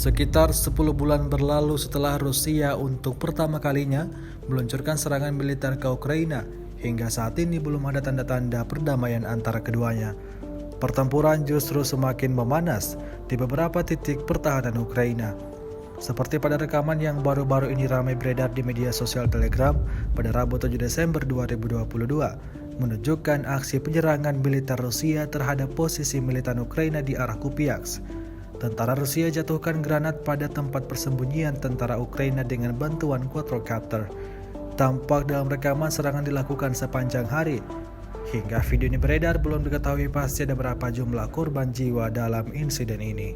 Sekitar 10 bulan berlalu setelah Rusia untuk pertama kalinya meluncurkan serangan militer ke Ukraina, hingga saat ini belum ada tanda-tanda perdamaian antara keduanya. Pertempuran justru semakin memanas di beberapa titik pertahanan Ukraina. Seperti pada rekaman yang baru-baru ini ramai beredar di media sosial Telegram pada Rabu 7 Desember 2022, menunjukkan aksi penyerangan militer Rusia terhadap posisi militan Ukraina di arah Kupiansk. Tentara Rusia jatuhkan granat pada tempat persembunyian tentara Ukraina dengan bantuan quadrocopter. Tampak dalam rekaman serangan dilakukan sepanjang hari. Hingga video ini beredar, belum diketahui pasti ada berapa jumlah korban jiwa dalam insiden ini.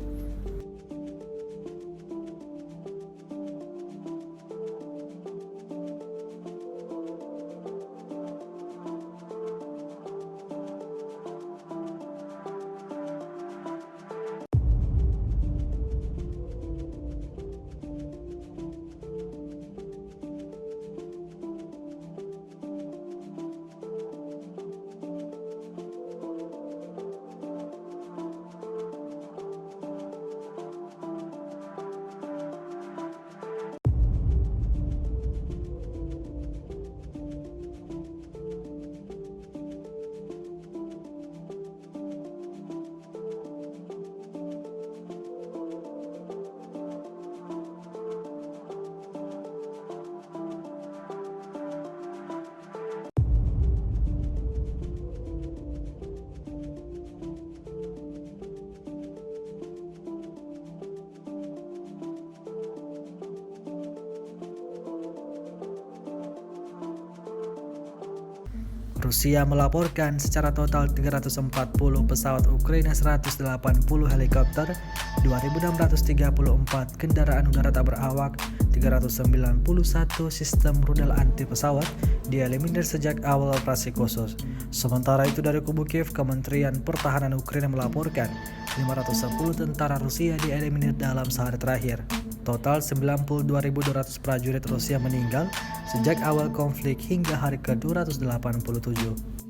Rusia melaporkan secara total 340 pesawat Ukraina, 180 helikopter, 2.634 kendaraan udara tak berawak, 391 sistem rudal anti pesawat dieliminir sejak awal operasi khusus. Sementara itu dari kubu Kiev, Kementerian Pertahanan Ukraina melaporkan 510 tentara Rusia dieliminir dalam sehari terakhir. Total 92.200 prajurit Rusia meninggal sejak awal konflik hingga hari ke-287.